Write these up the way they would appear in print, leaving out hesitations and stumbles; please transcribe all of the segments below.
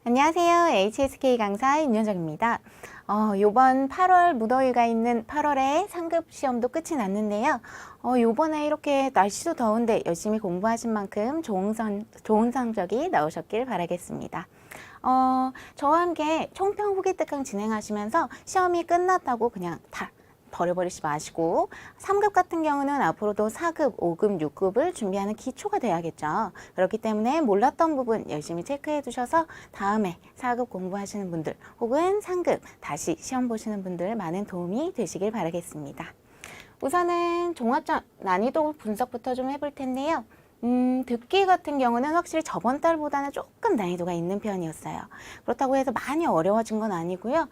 안녕하세요. HSK 강사 임윤정입니다. 요번 8월 무더위가 있는 8월에 상급 시험도 끝이 났는데요. 요번에 이렇게 날씨도 더운데 열심히 공부하신 만큼 좋은 성적이 나오셨길 바라겠습니다. 저와 함께 총평 후기 특강 진행하시면서 시험이 끝났다고 그냥 다 버려버리지 마시고 3급 같은 경우는 앞으로도 4급, 5급, 6급을 준비하는 기초가 돼야겠죠. 그렇기 때문에 몰랐던 부분 열심히 체크해 두셔서 다음에 4급 공부하시는 분들 혹은 3급 다시 시험 보시는 분들 많은 도움이 되시길 바라겠습니다. 우선은 종합적 난이도 분석부터 좀 해볼 텐데요. 듣기 같은 경우는 확실히 저번 달보다는 조금 난이도가 있는 편이었어요. 그렇다고 해서 많이 어려워진 건 아니고요.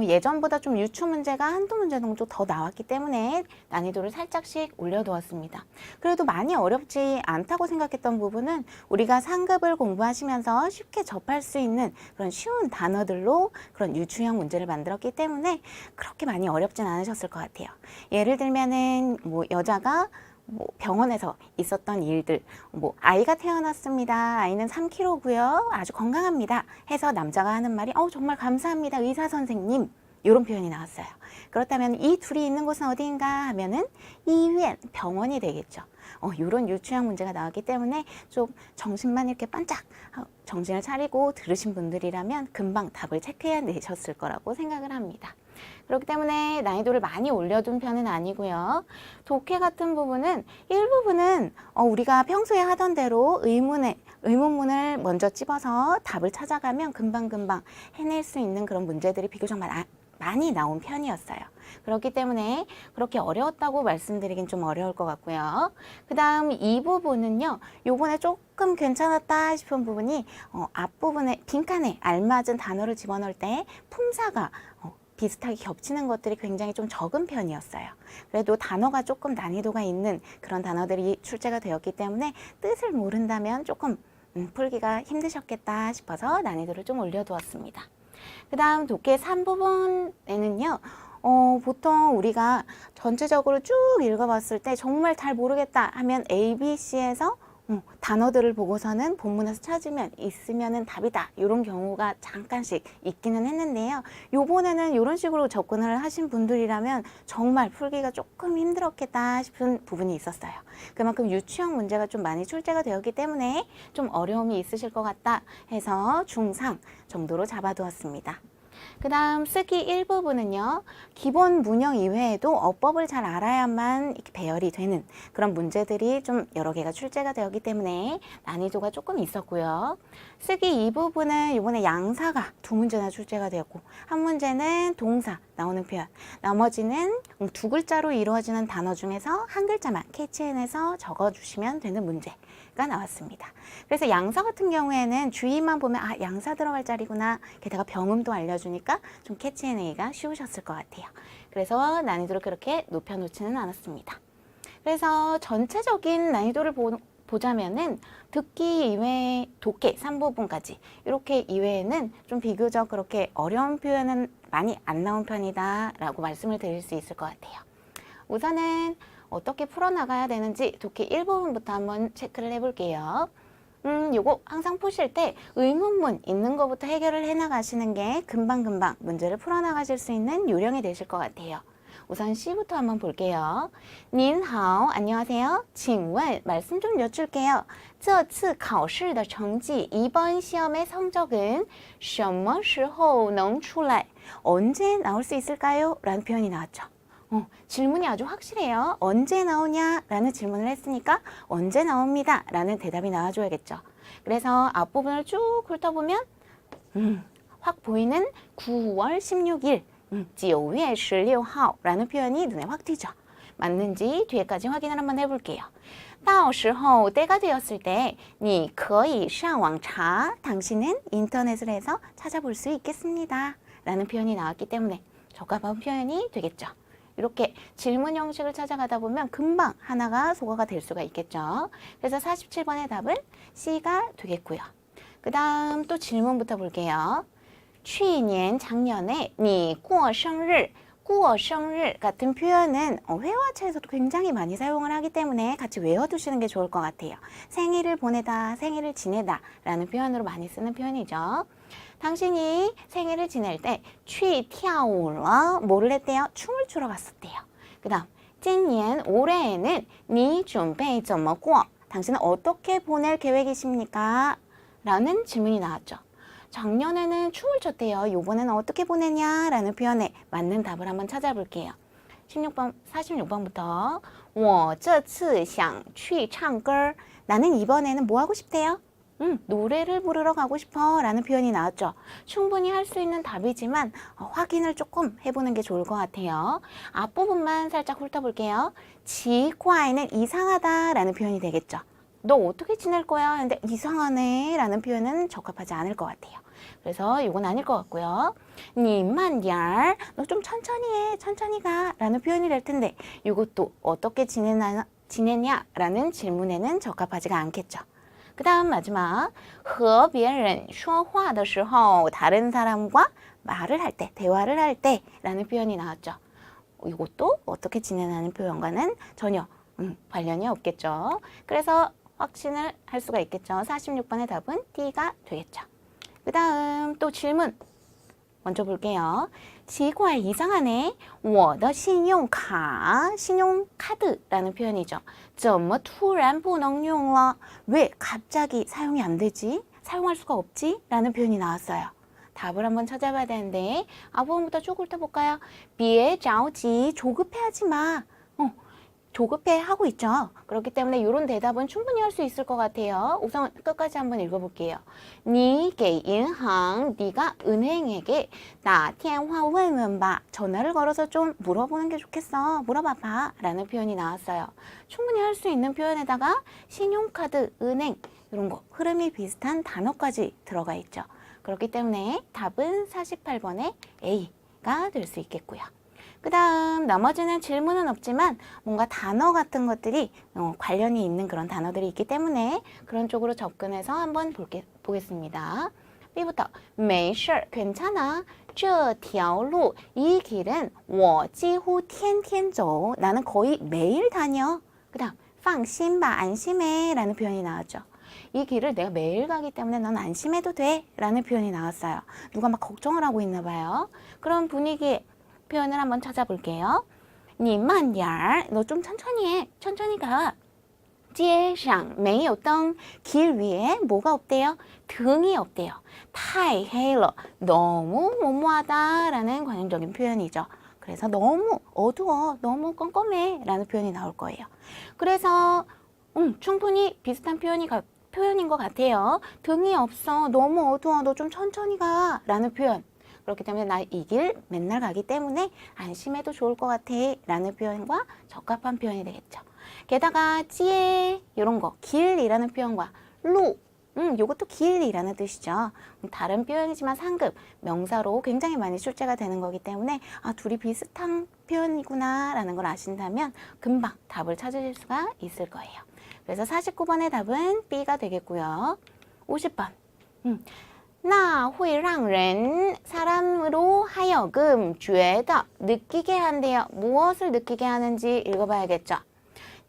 예전보다 좀 유추 문제가 한두 문제 정도 더 나왔기 때문에 난이도를 살짝씩 올려두었습니다. 그래도 많이 어렵지 않다고 생각했던 부분은 우리가 상급을 공부하시면서 쉽게 접할 수 있는 그런 쉬운 단어들로 그런 유추형 문제를 만들었기 때문에 그렇게 많이 어렵진 않으셨을 것 같아요. 예를 들면은 여자가 병원에서 있었던 일들, 아이가 태어났습니다. 아이는 3kg고요. 아주 건강합니다. 해서 남자가 하는 말이 정말 감사합니다. 의사 선생님. 이런 표현이 나왔어요. 그렇다면 이 둘이 있는 곳은 어디인가 하면은 이유엔 병원이 되겠죠. 이런 유추형 문제가 나왔기 때문에 좀 정신만 이렇게 반짝 정신을 차리고 들으신 분들이라면 금방 답을 체크해 내셨을 거라고 생각을 합니다. 그렇기 때문에 난이도를 많이 올려둔 편은 아니고요. 독해 같은 부분은 일부분은 우리가 평소에 하던 대로 의문문을 먼저 찝어서 답을 찾아가면 금방금방 해낼 수 있는 그런 문제들이 비교적 많이 나온 편이었어요. 그렇기 때문에 그렇게 어려웠다고 말씀드리긴 좀 어려울 것 같고요. 그 다음 이 부분은요. 요번에 조금 괜찮았다 싶은 부분이 앞부분에 빈칸에 알맞은 단어를 집어넣을 때 품사가 비슷하게 겹치는 것들이 굉장히 좀 적은 편이었어요. 그래도 단어가 조금 난이도가 있는 그런 단어들이 출제가 되었기 때문에 뜻을 모른다면 조금 풀기가 힘드셨겠다 싶어서 난이도를 좀 올려두었습니다. 그 다음 독해 3부분에는요. 보통 우리가 전체적으로 쭉 읽어봤을 때 정말 잘 모르겠다 하면 A, B, C에서 단어들을 보고서는 본문에서 찾으면 있으면은 답이다. 이런 경우가 잠깐씩 있기는 했는데요. 요번에는 이런 식으로 접근을 하신 분들이라면 정말 풀기가 조금 힘들었겠다 싶은 부분이 있었어요. 그만큼 유추형 문제가 좀 많이 출제가 되었기 때문에 좀 어려움이 있으실 것 같다 해서 중상 정도로 잡아두었습니다. 그 다음 쓰기 일부분은요. 기본 문형 이외에도 어법을 잘 알아야만 이렇게 배열이 되는 그런 문제들이 좀 여러 개가 출제가 되었기 때문에 난이도가 조금 있었고요. 쓰기 이 부분은 이번에 양사가 2문제나 출제가 되었고 한 문제는 동사 나오는 표현, 나머지는 2글자로 이루어지는 단어 중에서 한 글자만 캐치해내서 적어주시면 되는 문제가 나왔습니다. 그래서 양사 같은 경우에는 주의만 보면 양사 들어갈 자리구나. 게다가 병음도 알려주니까 좀 캐치해내기가 쉬우셨을 것 같아요. 그래서 난이도를 그렇게 높여놓지는 않았습니다. 그래서 전체적인 난이도를 보자면은 듣기 이외에 독해 3부분까지 이렇게 이외에는 좀 비교적 그렇게 어려운 표현은 많이 안 나온 편이다 라고 말씀을 드릴 수 있을 것 같아요. 우선은 어떻게 풀어나가야 되는지 독해 1부분부터 한번 체크를 해볼게요. 요거 항상 푸실 때 의문문 있는 것부터 해결을 해나가시는 게 금방금방 문제를 풀어나가실 수 있는 요령이 되실 것 같아요. 우선 C부터 한번 볼게요. 您好, 안녕하세요. 请问 말씀 좀 여쭐게요. 这次考试的成绩 이번 시험의 성적은 什么时候能出来? 언제 나올 수 있을까요? 라는 표현이 나왔죠. 질문이 아주 확실해요. 언제 나오냐? 라는 질문을 했으니까 언제 나옵니다. 라는 대답이 나와줘야겠죠. 그래서 앞부분을 쭉 훑어보면 확 보이는 9월 16일 9月16号 라는 표현이 눈에 확 띄죠. 맞는지 뒤에까지 확인을 한번 해볼게요. 到时候 때가 되었을 때 你可以上网查 당신은 인터넷을 해서 찾아볼 수 있겠습니다. 라는 표현이 나왔기 때문에 적합한 표현이 되겠죠. 이렇게 질문 형식을 찾아가다 보면 금방 하나가 소거가 될 수가 있겠죠. 그래서 47번의 답은 C가 되겠고요. 그 다음 또 질문부터 볼게요. 去年 작년에 你过生日 꾸어 생일 같은 표현은 회화체에서도 굉장히 많이 사용을 하기 때문에 같이 외워두시는 게 좋을 것 같아요. 생일을 보내다, 생일을 지내다 라는 표현으로 많이 쓰는 표현이죠. 당신이 생일을 지낼 때 취跳舞了 뭐를 했대요? 춤을 추러 갔었대요. 그 다음 今年 올해에는 你准备怎么过 당신은 어떻게 보낼 계획이십니까? 라는 질문이 나왔죠. 작년에는 춤을 췄대요. 요번에는 어떻게 보내냐? 라는 표현에 맞는 답을 한번 찾아볼게요. 46번부터 我这次想去唱歌 나는 이번에는 뭐 하고 싶대요? 노래를 부르러 가고 싶어 라는 표현이 나왔죠. 충분히 할 수 있는 답이지만 확인을 조금 해보는 게 좋을 것 같아요. 앞부분만 살짝 훑어볼게요. 지과에는 이상하다 라는 표현이 되겠죠. 너 어떻게 지낼 거야? 근데 이상하네 라는 표현은 적합하지 않을 것 같아요. 그래서 이건 아닐 것 같고요. 你慢点儿 너 좀 천천히 해, 천천히 가 라는 표현이 될 텐데 이것도 어떻게 지내냐 라는 질문에는 적합하지가 않겠죠. 그 다음 마지막 和别人说话的时候 다른 사람과 말을 할 때, 대화를 할 때 라는 표현이 나왔죠. 이것도 어떻게 지내라는 표현과는 전혀 관련이 없겠죠. 그래서 확신을 할 수가 있겠죠. 46번의 답은 D가 되겠죠. 그 다음 또 질문 먼저 볼게요. 奇怪 이상하네. 我的信用卡 신용카드라는 표현이죠. 怎么突然不能用了? 왜 갑자기 사용이 안 되지? 사용할 수가 없지? 라는 표현이 나왔어요. 답을 한번 찾아봐야 되는데 앞부분부터 쭉 훑어볼까요? 别着急 조급해하지 마. 조급해 하고 있죠. 그렇기 때문에 이런 대답은 충분히 할 수 있을 것 같아요. 우선 끝까지 한번 읽어볼게요. 你给银行 네가 은행에게 打电话问问吧 전화를 걸어서 좀 물어보는 게 좋겠어. 물어봐봐 라는 표현이 나왔어요. 충분히 할 수 있는 표현에다가 신용카드, 은행 이런 거 흐름이 비슷한 단어까지 들어가 있죠. 그렇기 때문에 답은 48번의 A가 될 수 있겠고요. 그 다음 나머지는 질문은 없지만 뭔가 단어 같은 것들이 관련이 있는 그런 단어들이 있기 때문에 그런 쪽으로 접근해서 한번 보겠습니다. B부터 没事 괜찮아. 这条路 이 길은 我几乎天天走 나는 거의 매일 다녀. 그 다음 放心吧 안심해 라는 표현이 나왔죠. 이 길을 내가 매일 가기 때문에 넌 안심해도 돼 라는 표현이 나왔어요. 누가 막 걱정을 하고 있나 봐요. 그런 분위기에 표현을 한번 찾아볼게요. 你慢点儿 너 좀 천천히 해. 천천히 가. 街上没有灯 길 위에 뭐가 없대요? 등이 없대요. 太黑了 너무 모모하다 라는 관용적인 표현이죠. 그래서 너무 어두워, 너무 껌껌해 라는 표현이 나올 거예요. 그래서 충분히 비슷한 표현인 것 같아요. 등이 없어, 너무 어두워, 너 좀 천천히 가 라는 표현. 그렇기 때문에 나 이 길 맨날 가기 때문에 안심해도 좋을 것 같아 라는 표현과 적합한 표현이 되겠죠. 게다가 찌에 이런 거 길이라는 표현과 루 요것도 길이라는 뜻이죠. 다른 표현이지만 상급 명사로 굉장히 많이 출제가 되는 거기 때문에 둘이 비슷한 표현이구나 라는 걸 아신다면 금방 답을 찾으실 수가 있을 거예요. 그래서 49번의 답은 B가 되겠고요. 50번 那会让人 사람으로 하여금 觉得 느끼게 한대요. 무엇을 느끼게 하는지 읽어봐야겠죠.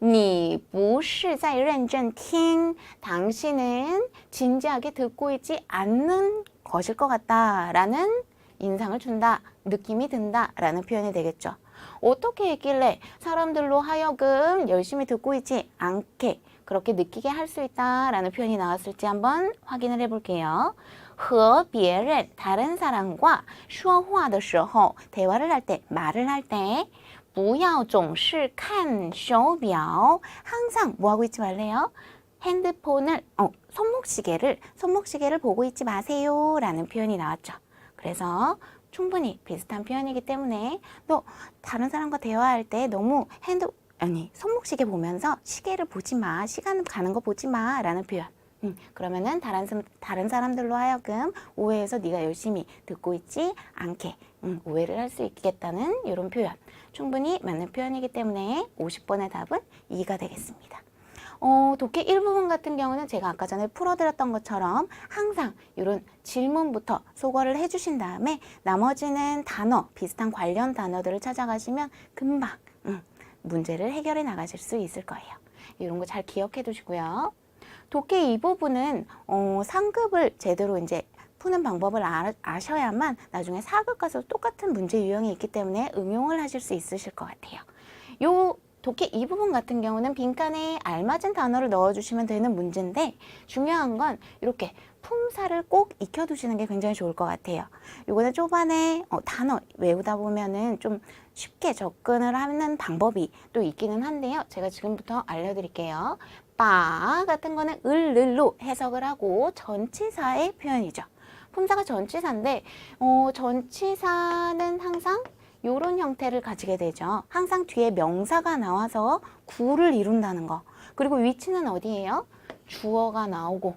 你不是在认真听 당신은 진지하게 듣고 있지 않는 것일 것 같다 라는 인상을 준다, 느낌이 든다 라는 표현이 되겠죠. 어떻게 했길래 사람들로 하여금 열심히 듣고 있지 않게 그렇게 느끼게 할 수 있다 라는 표현이 나왔을지 한번 확인을 해볼게요. 和别人 다른 사람과 说话的时候 대화를 할 때, 말을 할 때 不要总是看手表 항상 뭐 하고 있지 말래요? 핸드폰을, 손목시계를 보고 있지 마세요 라는 표현이 나왔죠. 그래서 충분히 비슷한 표현이기 때문에 너 다른 사람과 대화할 때 너무 손목시계 보면서 시계를 보지 마, 시간 가는 거 보지 마 라는 표현. 그러면은 다른 사람들로 하여금 오해해서 네가 열심히 듣고 있지 않게 오해를 할 수 있겠다는 이런 표현. 충분히 맞는 표현이기 때문에 50번의 답은 2가 되겠습니다. 독해 일부분 같은 경우는 제가 아까 전에 풀어드렸던 것처럼 항상 이런 질문부터 소거를 해주신 다음에 나머지는 단어, 비슷한 관련 단어들을 찾아가시면 금방 문제를 해결해 나가실 수 있을 거예요. 이런 거 잘 기억해 두시고요. 독해 이 부분은 상급을 제대로 이제 푸는 방법을 아셔야만 나중에 4급 가서 똑같은 문제 유형이 있기 때문에 응용을 하실 수 있으실 것 같아요. 요 독해 이 부분 같은 경우는 빈칸에 알맞은 단어를 넣어주시면 되는 문제인데 중요한 건 이렇게 품사를 꼭 익혀두시는 게 굉장히 좋을 것 같아요. 요거는 초반에 단어 외우다 보면은 좀 쉽게 접근을 하는 방법이 또 있기는 한데요. 제가 지금부터 알려드릴게요. 빠 같은 거는 을로 해석을 하고 전치사의 표현이죠. 품사가 전치사인데 전치사는 항상 이런 형태를 가지게 되죠. 항상 뒤에 명사가 나와서 구를 이룬다는 거. 그리고 위치는 어디예요? 주어가 나오고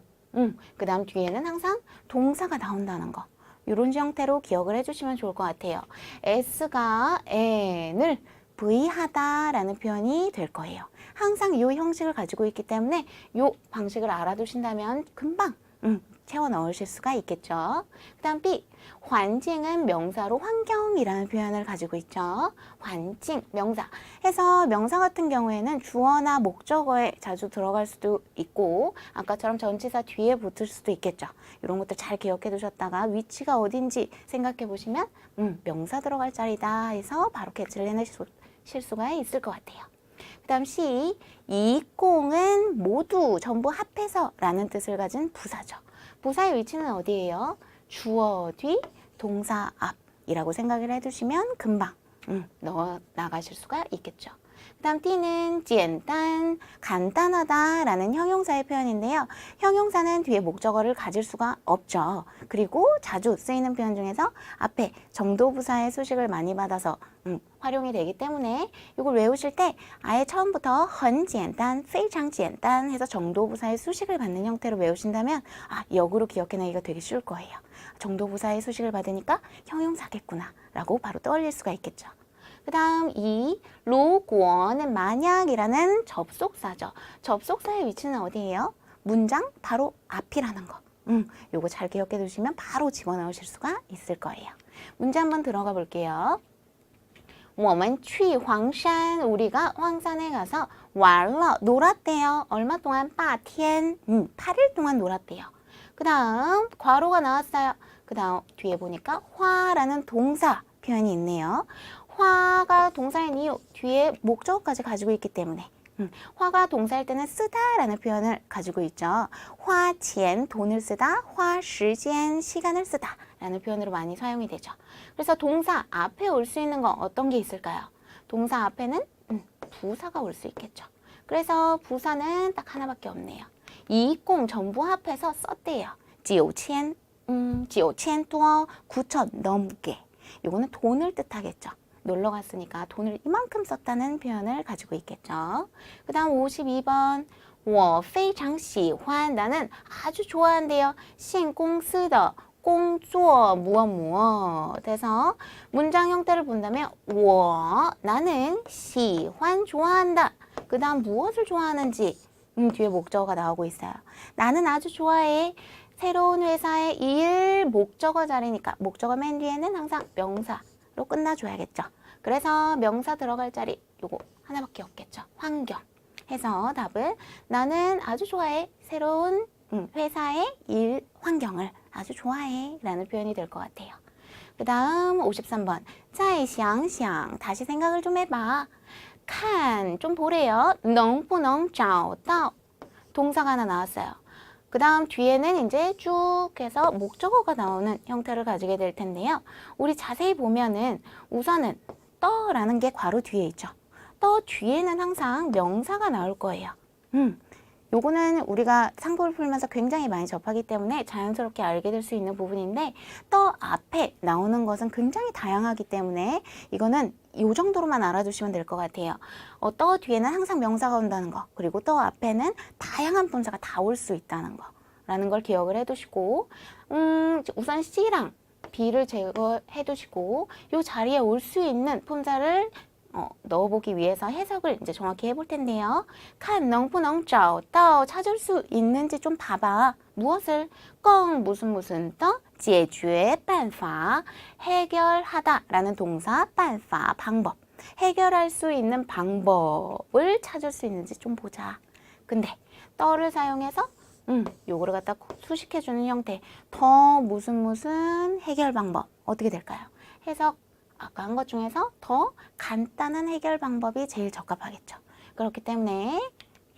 그 다음 뒤에는 항상 동사가 나온다는 거. 이런 형태로 기억을 해주시면 좋을 것 같아요. S가 N을 V하다라는 표현이 될 거예요. 항상 이 형식을 가지고 있기 때문에 이 방식을 알아두신다면 금방 채워 넣으실 수가 있겠죠. 그 다음 B, 환징은 명사로 환경이라는 표현을 가지고 있죠. 환징, 명사. 해서 명사 같은 경우에는 주어나 목적어에 자주 들어갈 수도 있고 아까처럼 전치사 뒤에 붙을 수도 있겠죠. 이런 것들 잘 기억해 두셨다가 위치가 어딘지 생각해 보시면 명사 들어갈 자리다 해서 바로 캐치를 해내실 수가 있을 것 같아요. 그 다음 C, 이공은 모두 전부 합해서 라는 뜻을 가진 부사죠. 부사의 위치는 어디예요? 주어 뒤, 동사 앞이라고 생각을 해두시면 금방 넣어 나가실 수가 있겠죠. 그 다음 D는 简单, 간단하다라는 형용사의 표현인데요. 형용사는 뒤에 목적어를 가질 수가 없죠. 그리고 자주 쓰이는 표현 중에서 앞에 정도부사의 수식을 많이 받아서 활용이 되기 때문에 이걸 외우실 때 아예 처음부터 很简单, 非常简单 해서 정도부사의 수식을 받는 형태로 외우신다면 역으로 기억해내기가 되게 쉬울 거예요. 정도부사의 수식을 받으니까 형용사겠구나 라고 바로 떠올릴 수가 있겠죠. 그 다음 2, 如果는 만약이라는 접속사죠. 접속사의 위치는 어디예요? 문장 바로 앞이라는 거. 요거 잘 기억해 두시면 바로 집어넣으실 수가 있을 거예요. 문제 한번 들어가 볼게요. 我们去黄山 우리가 황산에 가서 玩了 놀았대요. 얼마 동안? 8天 8일 동안 놀았대요. 그 다음 괄호가 나왔어요. 그 다음 뒤에 보니까 화라는 동사 표현이 있네요. 화가 동사인 이유 뒤에 목적어까지 가지고 있기 때문에 화가 동사일 때는 쓰다라는 표현을 가지고 있죠. 화钱 돈을 쓰다, 화时间 시간을 쓰다 라는 표현으로 많이 사용이 되죠. 그래서 동사 앞에 올 수 있는 거 어떤 게 있을까요? 동사 앞에는 부사가 올 수 있겠죠. 그래서 부사는 딱 하나밖에 없네요. 20 전부 합해서 썼대요. 9,000, 9,000多 9,000 넘게. 요거는 돈을 뜻하겠죠. 놀러 갔으니까 돈을 이만큼 썼다는 표현을 가지고 있겠죠. 그 다음 52번 我非常喜欢 나는 아주 좋아한대요. 现公司的工作 무엇 무엇 해서 문장 형태를 본다면 我 나는 喜欢 좋아한다. 그 다음 무엇을 좋아하는지 뒤에 목적어가 나오고 있어요. 나는 아주 좋아해. 새로운 회사의 일 목적어 자리니까 목적어 맨 뒤에는 항상 명사로 끝나줘야겠죠. 그래서 명사 들어갈 자리 요거 하나밖에 없겠죠. 환경 해서 답은 나는 아주 좋아해. 새로운 회사의 일 환경을 아주 좋아해 라는 표현이 될 것 같아요. 그 다음 53번 再想想 다시 생각을 좀 해봐. 看 좀 보래요. 能不能找到 동사가 하나 나왔어요. 그 다음 뒤에는 이제 쭉 해서 목적어가 나오는 형태를 가지게 될 텐데요. 우리 자세히 보면은 우선은 떠라는 게 괄호 뒤에 있죠. 떠 뒤에는 항상 명사가 나올 거예요. 요거는 우리가 상고를 풀면서 굉장히 많이 접하기 때문에 자연스럽게 알게 될 수 있는 부분인데 떠 앞에 나오는 것은 굉장히 다양하기 때문에 이거는 이 정도로만 알아두시면 될 것 같아요. 떠 뒤에는 항상 명사가 온다는 거, 그리고 떠 앞에는 다양한 분사가 다 올 수 있다는 거 라는 걸 기억을 해두시고 우선 C랑 B를 제거해 두시고 이 자리에 올 수 있는 품사를 넣어보기 위해서 해석을 이제 정확히 해볼 텐데요. 看能不能找到 찾을 수 있는지 좀 봐봐. 무엇을? 更 무슨 더? 解决办法 해결하다 라는 동사 办法 방법. 해결할 수 있는 방법을 찾을 수 있는지 좀 보자. 근데 떠를 사용해서 요거를 갖다 수식해주는 형태. 더 무슨 해결 방법. 어떻게 될까요? 해석 아까 한 것 중에서 더 간단한 해결 방법이 제일 적합하겠죠. 그렇기 때문에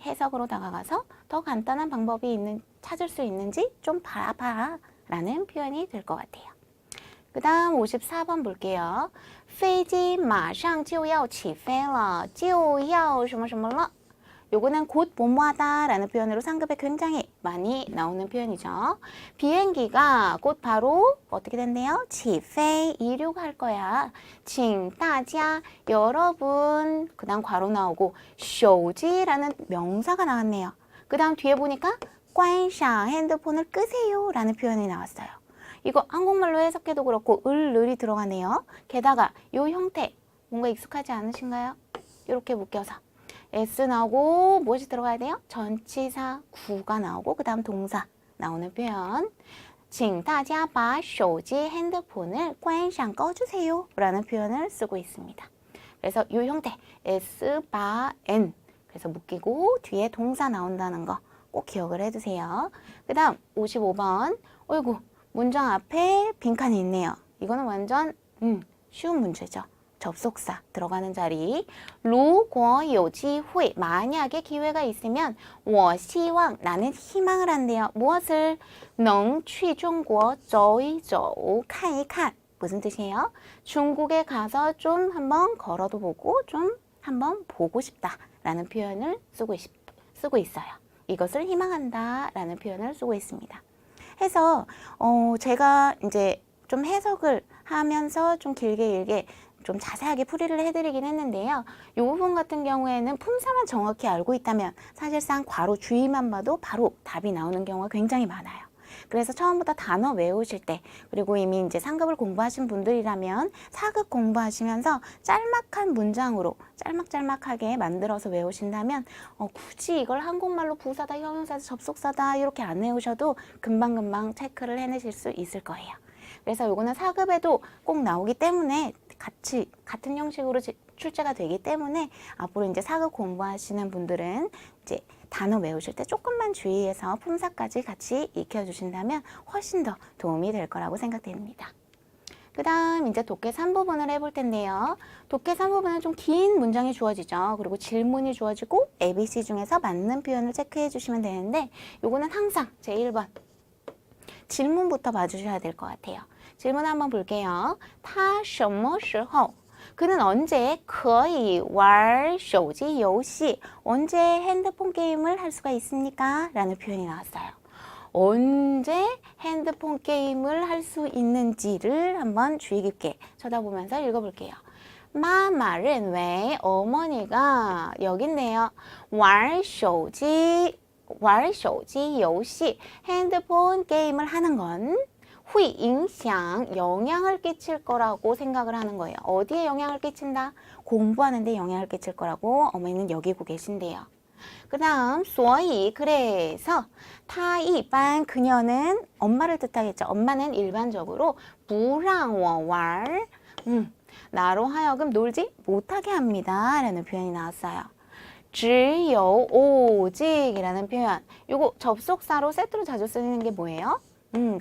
해석으로 다가가서 더 간단한 방법이 찾을 수 있는지 좀 봐봐 라는 표현이 될 것 같아요. 그 다음 54번 볼게요. 飞机马上就要起飞了就要什么什么了 요거는 곧 뭐뭐하다 라는 표현으로 상급에 굉장히 많이 나오는 표현이죠. 비행기가 곧 바로 어떻게 된대요? 起飞 이륙할 거야. 请大家 여러분 그 다음 괄호 나오고 手机라는 명사가 나왔네요. 그 다음 뒤에 보니까 关上 핸드폰을 끄세요 라는 표현이 나왔어요. 이거 한국말로 해석해도 그렇고 을이 들어가네요. 게다가 요 형태 뭔가 익숙하지 않으신가요? 이렇게 묶여서 S 나오고 무엇이 들어가야 돼요? 전치사 구가 나오고 그 다음 동사 나오는 표현 请大家把手机 핸드폰을 关上 꺼주세요 라는 표현을 쓰고 있습니다. 그래서 이 형태 S, 바, N 그래서 묶이고 뒤에 동사 나온다는 거 꼭 기억을 해두세요. 그 다음 55번 어이구 문장 앞에 빈칸이 있네요. 이거는 완전 쉬운 문제죠. 접속사 들어가는 자리. 如果有机会 만약에 기회가 있으면 我希望 나는 희망을 한대요. 무엇을? 能去中国走一走看一看 무슨 뜻이에요? 중국에 가서 좀 한번 걸어도 보고 좀 한번 보고 싶다 라는 표현을 쓰고 있어요. 이것을 희망한다 라는 표현을 쓰고 있습니다. 해서 제가 이제 좀 해석을 하면서 좀 길게 좀 자세하게 풀이를 해드리긴 했는데요. 이 부분 같은 경우에는 품사만 정확히 알고 있다면 사실상 괄호 주의만 봐도 바로 답이 나오는 경우가 굉장히 많아요. 그래서 처음부터 단어 외우실 때 그리고 이미 이제 상급을 공부하신 분들이라면 4급 공부하시면서 짤막한 문장으로 짤막하게 만들어서 외우신다면 굳이 이걸 한국말로 부사다, 형용사다, 접속사다 이렇게 안 외우셔도 금방금방 체크를 해내실 수 있을 거예요. 그래서 요거는 4급에도 꼭 나오기 때문에 같은 형식으로 출제가 되기 때문에 앞으로 이제 4급 공부하시는 분들은 이제 단어 외우실 때 조금만 주의해서 품사까지 같이 익혀주신다면 훨씬 더 도움이 될 거라고 생각됩니다. 그 다음 이제 독해 3부분을 해볼 텐데요. 독해 3부분은 좀 긴 문장이 주어지죠. 그리고 질문이 주어지고 ABC 중에서 맞는 표현을 체크해 주시면 되는데 요거는 항상 제 1번 질문부터 봐주셔야 될 것 같아요. 질문 한번 볼게요. 他什么时候 그는 언제 可以玩手机游戏 언제 핸드폰 게임을 할 수가 있습니까? 라는 표현이 나왔어요. 언제 핸드폰 게임을 할 수 있는지를 한번 주의 깊게 쳐다보면서 읽어볼게요. 妈妈认为 어머니가 여기 있네요. 玩手机游戏 핸드폰 게임을 하는 건 会影响 영향을 끼칠 거라고 생각을 하는 거예요. 어디에 영향을 끼친다? 공부하는데 영향을 끼칠 거라고 어머니는 여기고 계신대요. 그 다음 所以 그래서 她一般 그녀는 엄마를 뜻하겠죠. 엄마는 일반적으로 不让我玩 나로 하여금 놀지 못하게 합니다 라는 표현이 나왔어요. 只有 오직이라는 표현. 요거 접속사로 세트로 자주 쓰는 게 뭐예요?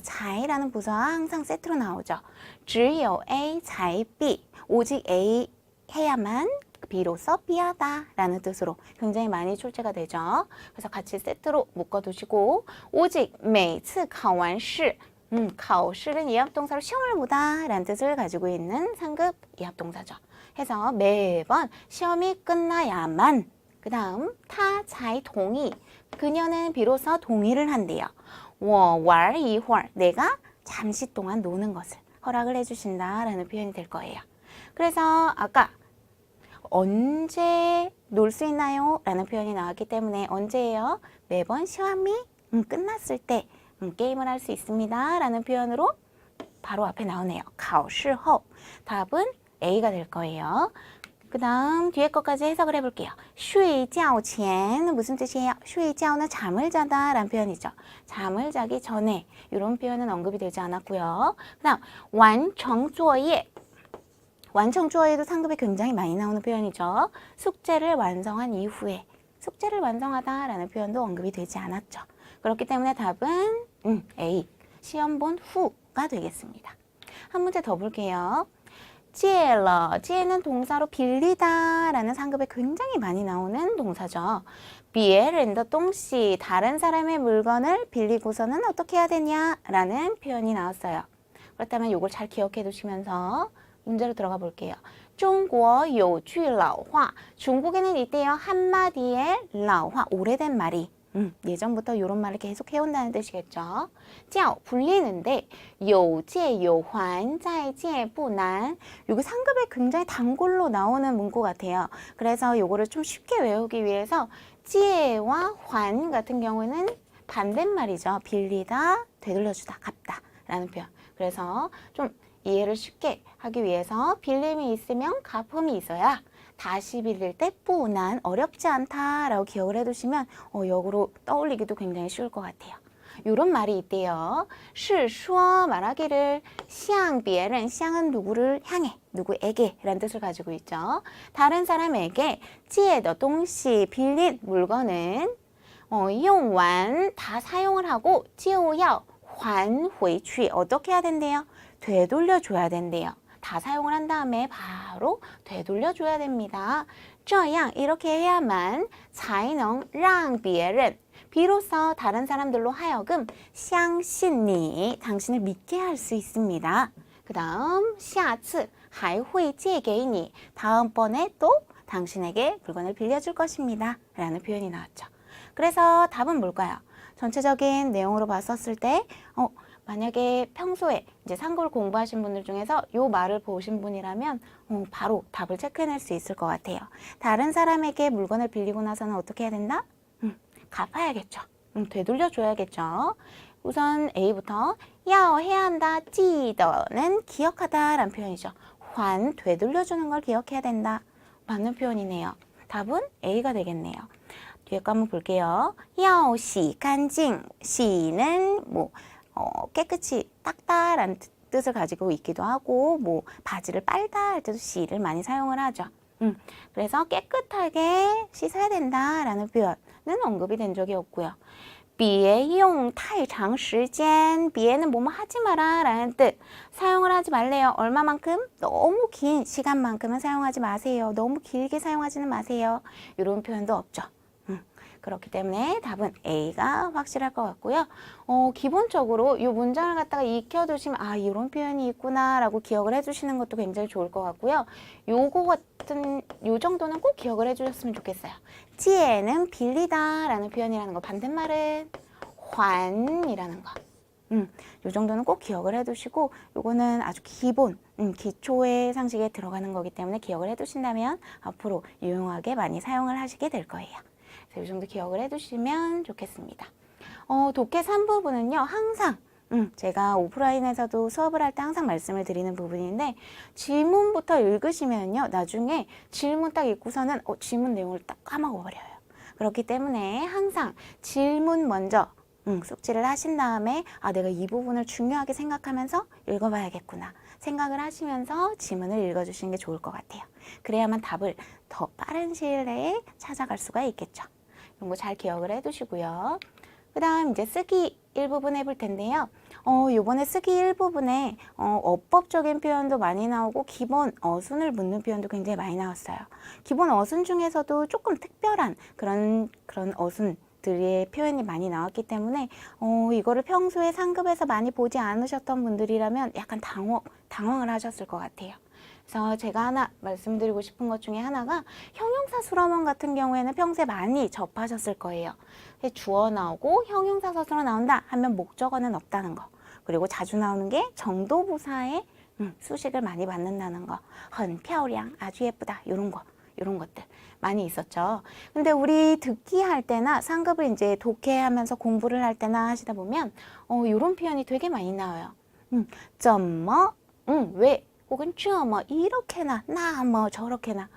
자이라는 부사가 항상 세트로 나오죠. 只有 A, 才 B. 오직 A 해야만 B로서 B하다 라는 뜻으로 굉장히 많이 출제가 되죠. 그래서 같이 세트로 묶어두시고 오직 每次考完试 考试는 이합동사로 시험을 보다 라는 뜻을 가지고 있는 상급 이합동사죠. 해서 매번 시험이 끝나야만 그 다음 他才同意 그녀는 비로소 동의를 한대요. 我玩一会儿 내가 잠시 동안 노는 것을 허락을 해주신다 라는 표현이 될 거예요. 그래서 아까 언제 놀 수 있나요? 라는 표현이 나왔기 때문에 언제예요? 매번 시험이 끝났을 때 게임을 할 수 있습니다 라는 표현으로 바로 앞에 나오네요. 考试后 답은 A가 될 거예요. 그 다음 뒤에 것까지 해석을 해볼게요. 睡觉前는 무슨 뜻이에요? 睡觉는 잠을 자다 라는 표현이죠. 잠을 자기 전에 이런 표현은 언급이 되지 않았고요. 그 다음 完成作业 완성 주어에도 상급이 굉장히 많이 나오는 표현이죠. 숙제를 완성한 이후에 숙제를 완성하다 라는 표현도 언급이 되지 않았죠. 그렇기 때문에 답은 A, 시험 본 후가 되겠습니다. 한 문제 더 볼게요. 借了, 借는 동사로 빌리다 라는 상급에 굉장히 많이 나오는 동사죠. 别人的东西, 다른 사람의 물건을 빌리고서는 어떻게 해야 되냐 라는 표현이 나왔어요. 그렇다면 이걸 잘 기억해 두시면서 문제로 들어가 볼게요. 中国有句老话, 중국에는 있대요. 한마디의 老话, 오래된 말이. 예전부터 이런 말을 계속 해온다는 뜻이겠죠. 叫 불리는데 有借有还再借不难. 이거 상급에 굉장히 단골로 나오는 문구 같아요. 그래서 요거를 좀 쉽게 외우기 위해서 借와 还 같은 경우는 반대말이죠. 빌리다, 되돌려주다, 갚다 라는 표현. 그래서 좀 이해를 쉽게 하기 위해서 빌림이 있으면 갚음이 있어야 다시 빌릴 때 뿌난 어렵지 않다라고 기억을 해두시면 역으로 떠올리기도 굉장히 쉬울 것 같아요. 이런 말이 있대요. 是说 말하기를 向别人, 向은 누구를 향해, 누구에게 라는 뜻을 가지고 있죠. 다른 사람에게 借的东西 빌린 물건은 用完 다 사용을 하고 就要还回去 어떻게 해야 된대요? 되돌려줘야 된대요. 다 사용을 한 다음에 바로 되돌려줘야 됩니다. 这样 이렇게 해야만 才能让别人 비로소 다른 사람들로 하여금 相信你 당신을 믿게 할 수 있습니다. 그 다음 下次还会借给你 다음번에 또 당신에게 물건을 빌려줄 것입니다. 라는 표현이 나왔죠. 그래서 답은 뭘까요? 전체적인 내용으로 봤었을 때 만약에 평소에 이제 상고를 공부하신 분들 중에서 이 말을 보신 분이라면 바로 답을 체크해낼 수 있을 것 같아요. 다른 사람에게 물건을 빌리고 나서는 어떻게 해야 된다? 갚아야겠죠. 되돌려줘야겠죠. 우선 A부터 要 해야 한다, 记得는 기억하다 라는 표현이죠. 还 되돌려주는 걸 기억해야 된다. 맞는 표현이네요. 답은 A가 되겠네요. 뒤에 거 한번 볼게요. 要洗干净, 洗는 깨끗이 닦다라는 뜻을 가지고 있기도 하고 바지를 빨다 할 때도洗를 많이 사용을 하죠. 그래서 깨끗하게 씻어야 된다라는 표현은 언급이 된 적이 없고요. 别用太长时间, 别는 뭐뭐 하지 마라 라는 뜻. 사용을 하지 말래요. 얼마만큼? 너무 긴 시간만큼은 사용하지 마세요. 너무 길게 사용하지는 마세요. 이런 표현도 없죠. 그렇기 때문에 답은 A가 확실할 것 같고요. 기본적으로 이 문장을 갖다가 익혀두시면 이런 표현이 있구나 라고 기억을 해주시는 것도 굉장히 좋을 것 같고요. 요 정도는 꼭 기억을 해주셨으면 좋겠어요. 借는 빌리다 라는 표현이라는 거, 반대말은 还이라는 거. 요 정도는 꼭 기억을 해두시고 요거는 아주 기본, 기초의 상식에 들어가는 거기 때문에 기억을 해두신다면 앞으로 유용하게 많이 사용을 하시게 될 거예요. 이 정도 기억을 해두시면 좋겠습니다. 독해 3부분은요. 항상 제가 오프라인에서도 수업을 할 때 항상 말씀을 드리는 부분인데 질문부터 읽으시면요. 나중에 질문 딱 읽고서는 질문 내용을 딱 까먹어버려요. 그렇기 때문에 항상 질문 먼저 숙지를 하신 다음에 내가 이 부분을 중요하게 생각하면서 읽어봐야겠구나 생각을 하시면서 지문을 읽어주시는 게 좋을 것 같아요. 그래야만 답을 더 빠른 시일 내에 찾아갈 수가 있겠죠. 이런 거 잘 기억을 해두시고요. 그 다음 이제 쓰기 일부분 해볼 텐데요. 요번에 쓰기 일부분에 어법적인 표현도 많이 나오고 기본 어순을 묻는 표현도 굉장히 많이 나왔어요. 기본 어순 중에서도 조금 특별한 그런 어순들의 표현이 많이 나왔기 때문에 이거를 평소에 상급에서 많이 보지 않으셨던 분들이라면 약간 당황을 하셨을 것 같아요. 그래서 제가 하나 말씀드리고 싶은 것 중에 하나가 형용사 수러문 같은 경우에는 평소에 많이 접하셨을 거예요. 주어 나오고 형용사 서술어 나온다 하면 목적어는 없다는 거. 그리고 자주 나오는 게 정도부사의 수식을 많이 받는다는 거. 很漂亮, 아주 예쁘다. 이런 것들 많이 있었죠. 근데 우리 듣기 할 때나 상급을 이제 독해하면서 공부를 할 때나 하시다 보면 이런 표현이 되게 많이 나와요. 怎么, 왜, 혹은 这么 이렇게나 那么 저렇게나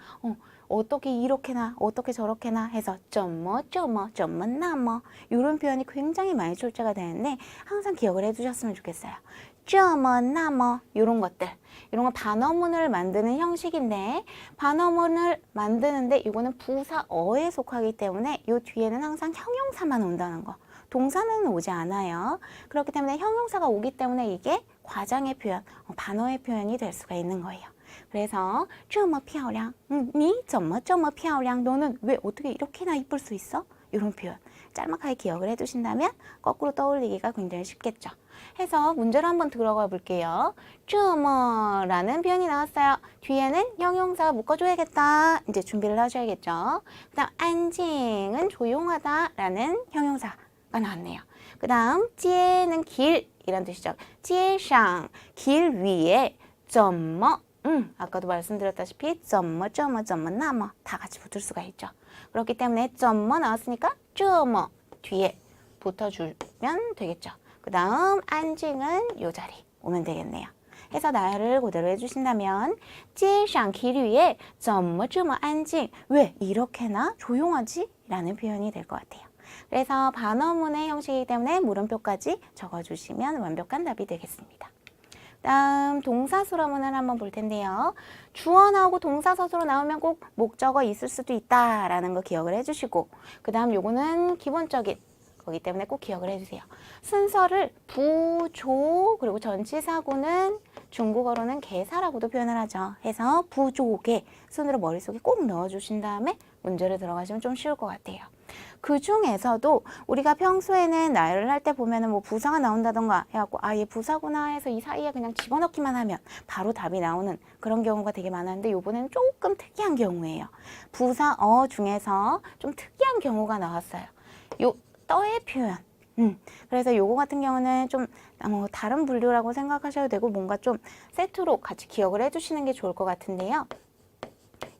어떻게 이렇게나 어떻게 저렇게나 해서 怎么这么怎么那么이런 표현이 굉장히 많이 출제가 되는데 항상 기억을 해두셨으면 좋겠어요. 这么那么이런 것들 이런 건 반어문을 만드는 형식인데 반어문을 만드는데 이거는 부사어에 속하기 때문에 이 뒤에는 항상 형용사만 온다는 거. 동사는 오지 않아요. 그렇기 때문에 형용사가 오기 때문에 이게 과장의 표현, 반어의 표현이 될 수가 있는 거예요. 그래서 这么漂亮, 你怎么这么漂亮? 너는 왜 어떻게 이렇게나 이쁠 수 있어? 이런 표현 짤막하게 기억을 해두신다면 거꾸로 떠올리기가 굉장히 쉽겠죠. 해서 문제로 한번 들어가 볼게요. 这么라는 표현이 나왔어요. 뒤에는 형용사가 묶어줘야겠다. 이제 준비를 하셔야겠죠. 그 다음 안静은 조용하다 라는 형용사가 나왔네요. 그 다음 街는 길 이란 뜻이죠. 街上 길 위에 怎么 아까도 말씀드렸다시피 怎么这么怎么那么다 같이 붙을 수가 있죠. 그렇기 때문에 怎么 나왔으니까 这么 뒤에 붙어주면 되겠죠. 그 다음 안징은 요 자리 오면 되겠네요. 해서 나열을 그대로 해주신다면 街上 길 위에 怎么这么安静 왜 이렇게나 조용하지? 라는 표현이 될 것 같아요. 그래서 반어문의 형식이기 때문에 물음표까지 적어주시면 완벽한 답이 되겠습니다. 다음 동사수로문을 한번 볼 텐데요. 주어 나오고 동사 서술어 나오면 꼭 목적어 있을 수도 있다라는 거 기억을 해주시고 그 다음 요거는 기본적인 거기 때문에 꼭 기억을 해주세요. 순서를 부, 조 그리고 전치사구는 중국어로는 개사라고도 표현을 하죠. 해서 부, 조, 개 순으로 머릿속에 꼭 넣어주신 다음에 문제를 들어가시면 좀 쉬울 것 같아요. 그 중에서도 우리가 평소에는 나열을 할 때 보면은 뭐 부사가 나온다던가 해갖고 아, 얘 부사구나 해서 이 사이에 그냥 집어넣기만 하면 바로 답이 나오는 그런 경우가 되게 많았는데 요번에는 조금 특이한 경우예요. 부사어 중에서 좀 특이한 경우가 나왔어요. 요 떠의 표현. 그래서 요거 같은 경우는 좀 다른 분류라고 생각하셔도 되고 뭔가 좀 세트로 같이 기억을 해주시는 게 좋을 것 같은데요.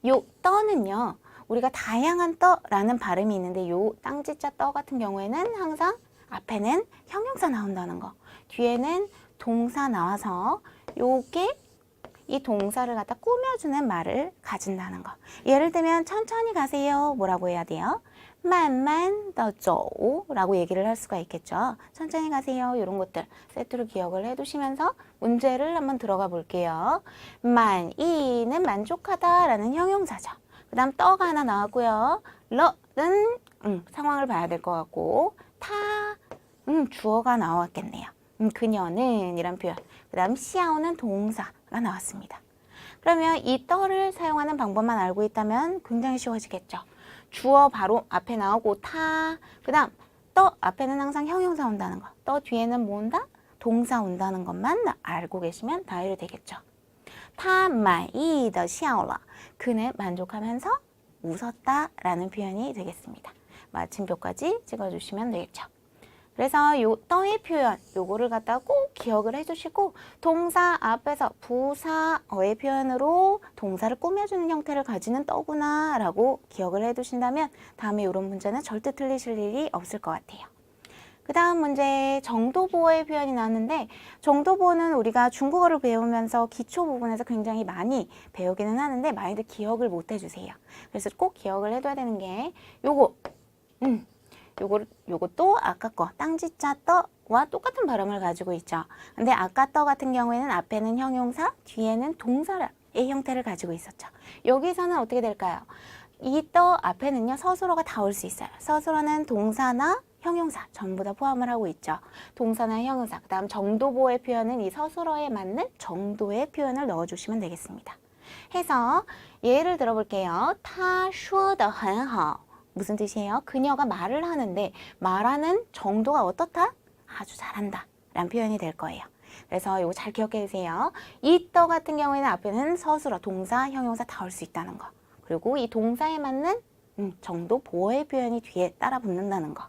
요 떠는요. 우리가 다양한 떠라는 발음이 있는데 요 땅지자 떠 같은 경우에는 항상 앞에는 형용사 나온다는 거 뒤에는 동사 나와서 요게 이 동사를 갖다 꾸며주는 말을 가진다는 거. 예를 들면 천천히 가세요 뭐라고 해야 돼요? 慢慢地走 라고 얘기를 할 수가 있겠죠. 천천히 가세요 이런 것들 세트로 기억을 해두시면서 문제를 한번 들어가 볼게요. 만이는 만족하다 라는 형용사죠. 그 다음 떠가 하나 나왔고요. 러는 상황을 봐야 될 것 같고 타 주어가 나왔겠네요. 그녀는 이란 표현. 그 다음 시아오는 동사가 나왔습니다. 그러면 이 떠를 사용하는 방법만 알고 있다면 굉장히 쉬워지겠죠. 주어 바로 앞에 나오고 타. 그 다음 떠 앞에는 항상 형용사 온다는 거. 떠 뒤에는 뭐 온다? 동사 온다는 것만 알고 계시면 다 해결되겠죠. 他满意的笑了 그는 만족하면서 웃었다 라는 표현이 되겠습니다. 마침표까지 찍어주시면 되겠죠. 그래서 요 떠의 표현 요거를 갖다 꼭 기억을 해주시고 동사 앞에서 부사어의 표현으로 동사를 꾸며주는 형태를 가지는 떠구나 라고 기억을 해두신다면 다음에 이런 문제는 절대 틀리실 일이 없을 것 같아요. 그 다음 문제 정도보어의 표현이 나왔는데 정도보어는 우리가 중국어를 배우면서 기초 부분에서 굉장히 많이 배우기는 하는데 많이들 기억을 못 해주세요. 그래서 꼭 기억을 해둬야 되는 게 요것도 아까 거 땅지자 떠와 똑같은 발음을 가지고 있죠. 근데 아까 떠 같은 경우에는 앞에는 형용사, 뒤에는 동사의 형태를 가지고 있었죠. 여기서는 어떻게 될까요? 이 떠 앞에는요 서술어가 다 올 수 있어요. 서술어는 동사나 형용사 전부 다 포함을 하고 있죠. 동사나 형용사, 그 다음 정도보의 표현은 이 서술어에 맞는 정도의 표현을 넣어주시면 되겠습니다. 해서 예를 들어볼게요. 他说得很好 무슨 뜻이에요? 그녀가 말을 하는데 말하는 정도가 어떻다? 아주 잘한다 라는 표현이 될 거예요. 그래서 이거 잘 기억해 주세요. 이 떠 같은 경우에는 앞에는 서술어, 동사, 형용사 다 올 수 있다는 거. 그리고 이 동사에 맞는 정도 보어의 표현이 뒤에 따라 붙는다는 거.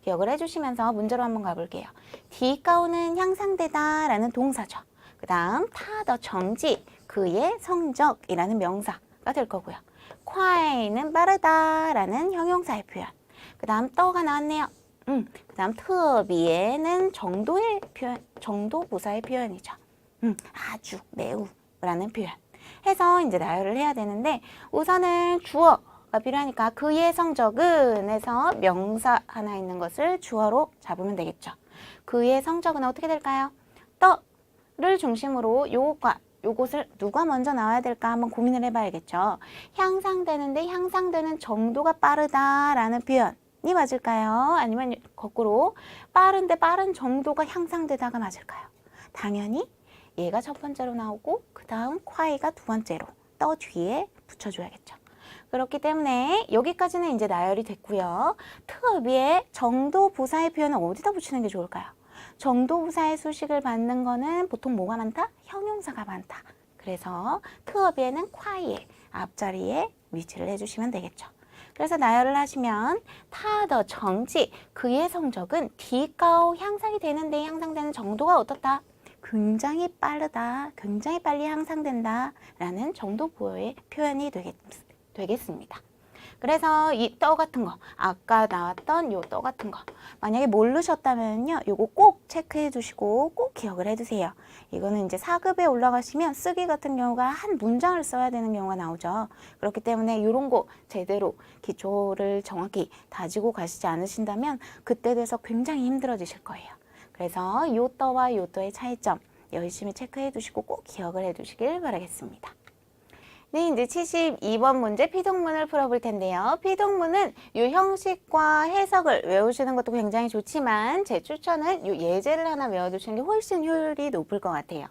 기억을 해주시면서 문제로 한번 가볼게요. 디가오는 향상되다 라는 동사죠. 그 다음 타더 정지 그의 성적이라는 명사가 될 거고요. 콰이는 빠르다 라는 형용사의 표현. 그 다음 떠가 나왔네요. 그 다음 특비에는 정도의 표현, 정도 부사의 표현이죠. 아주, 매우 라는 표현 해서 이제 나열을 해야 되는데 우선은 주어가 필요하니까 그의 성적은 해서 명사 하나 있는 것을 주어로 잡으면 되겠죠. 그의 성적은 어떻게 될까요? 떠를 중심으로 요것과 요것을 누가 먼저 나와야 될까 한번 고민을 해봐야겠죠. 향상되는데 향상되는 정도가 빠르다라는 표현이 맞을까요? 아니면 거꾸로 빠른데 빠른 정도가 향상되다가 맞을까요? 당연히 얘가 첫 번째로 나오고 그 다음 콰이가 두 번째로 떠 뒤에 붙여줘야겠죠. 그렇기 때문에 여기까지는 이제 나열이 됐고요. 특어비의 정도 부사의 표현은 어디다 붙이는 게 좋을까요? 정도 부사의 수식을 받는 거는 보통 뭐가 많다? 형용사가 많다. 그래서 특어비에는 콰이의 앞자리에 위치를 해주시면 되겠죠. 그래서 나열을 하시면 타더 정지 그의 성적은 디가오 향상이 되는데 향상되는 정도가 어떻다? 굉장히 빠르다, 굉장히 빨리 향상된다 라는 정도 보호의 표현이 되겠습니다. 그래서 이 떠 같은 거, 아까 나왔던 요 떠 같은 거 만약에 모르셨다면요 요거 꼭 체크해 주시고 꼭 기억을 해 두세요. 이거는 이제 4급에 올라가시면 쓰기 같은 경우가 한 문장을 써야 되는 경우가 나오죠. 그렇기 때문에 요런 거 제대로 기초를 정확히 다지고 가시지 않으신다면 그때 돼서 굉장히 힘들어지실 거예요. 그래서 요 떠와 요 떠의 차이점 열심히 체크해 두시고 꼭 기억을 해 두시길 바라겠습니다. 네, 이제 72번 문제 피동문을 풀어볼 텐데요. 피동문은 이 형식과 해석을 외우시는 것도 굉장히 좋지만 제 추천은 이 예제를 하나 외워두시는 게 훨씬 효율이 높을 것 같아요.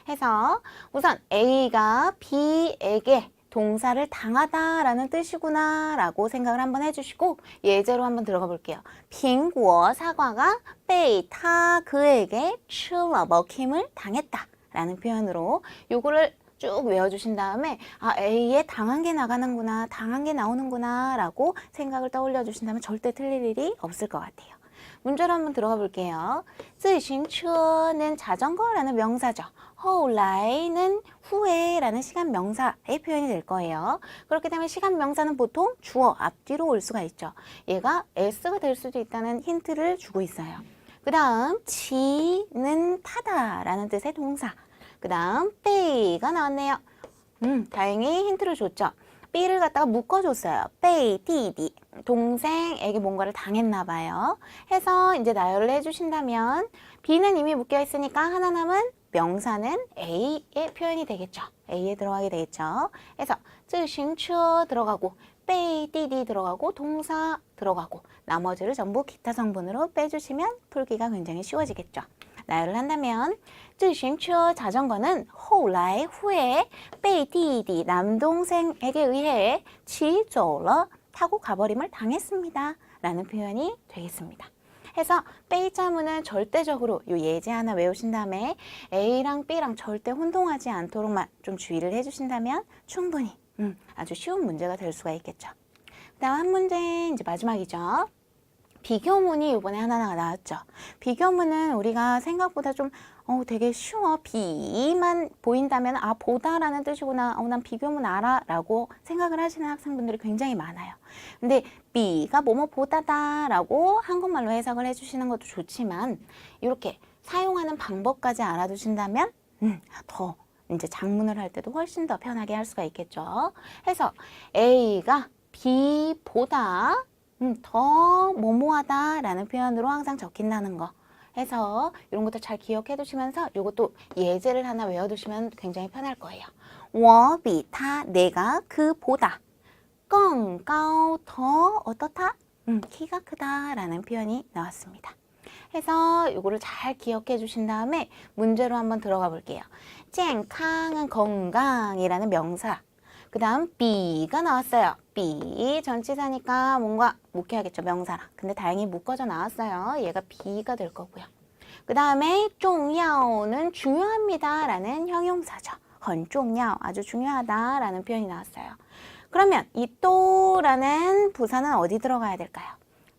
해서 우선 A가 B에게 동사를 당하다라는 뜻이구나 라고 생각을 한번 해주시고 예제로 한번 들어가 볼게요. 蘋果 사과가 被他 그에게 吃了 먹힘을 당했다 라는 표현으로 요거를 쭉 외워주신 다음에 아 A에 당한 게 나가는구나 당한 게 나오는구나 라고 생각을 떠올려 주신다면 절대 틀릴 일이 없을 것 같아요. 문제로 한번 들어가 볼게요. 自行车는 자전거라는 명사죠. 后来는 후에 라는 시간 명사의 표현이 될 거예요. 그렇기 때문에 시간 명사는 보통 주어 앞뒤로 올 수가 있죠. 얘가 S가 될 수도 있다는 힌트를 주고 있어요. 그 다음 지는 타다 라는 뜻의 동사. 그 다음 베이가 나왔네요. 다행히 힌트를 줬죠. B를 갖다가 묶어줬어요. 베이, 디디. 동생에게 뭔가를 당했나 봐요. 해서 이제 나열을 해주신다면 B는 이미 묶여 있으니까 하나 남은 명사는 A의 표현이 되겠죠. A에 들어가게 되겠죠. 해서 自行车 들어가고 베이, 디디 들어가고 동사 들어가고 나머지를 전부 기타 성분으로 빼주시면 풀기가 굉장히 쉬워지겠죠. 나열을 한다면 自行车 자전거는 后来 후에 被弟弟 남동생에게 의해 骑走了 타고 가버림을 당했습니다 라는 표현이 되겠습니다. 해서 베이자문은 절대적으로 이 예제 하나 외우신 다음에 A랑 B랑 절대 혼동하지 않도록만 좀 주의를 해주신다면 충분히 아주 쉬운 문제가 될 수가 있겠죠. 그 다음 한 문제 이제 마지막이죠. 비교문이 이번에 하나 나왔죠. 비교문은 우리가 생각보다 좀 되게 쉬워. B만 보인다면 아 보다라는 뜻이구나. 난 비교문 알아 라고 생각을 하시는 학생분들이 굉장히 많아요. 근데 B가 뭐뭐 보다다 라고 한국말로 해석을 해주시는 것도 좋지만 이렇게 사용하는 방법까지 알아두신다면 더 이제 작문을 할 때도 훨씬 더 편하게 할 수가 있겠죠. 해서 A가 B보다 더 뭐뭐하다 라는 표현으로 항상 적힌다는 거 해서 이런 것도 잘 기억해 두시면서 이것도 예제를 하나 외워두시면 굉장히 편할 거예요. 我比他 내가 그보다 更高 더 어떻다? 키가 크다 라는 표현이 나왔습니다. 해서 이거를 잘 기억해 주신 다음에 문제로 한번 들어가 볼게요. 健康은 건강이라는 명사. 그 다음 B가 나왔어요. B 전치사니까 뭔가 묶여야겠죠. 명사랑. 근데 다행히 묶어져 나왔어요. 얘가 B가 될 거고요. 그 다음에 重要는 중요합니다 라는 형용사죠. 很重要 아주 중요하다 라는 표현이 나왔어요. 그러면 이 또라는 부사는 어디 들어가야 될까요?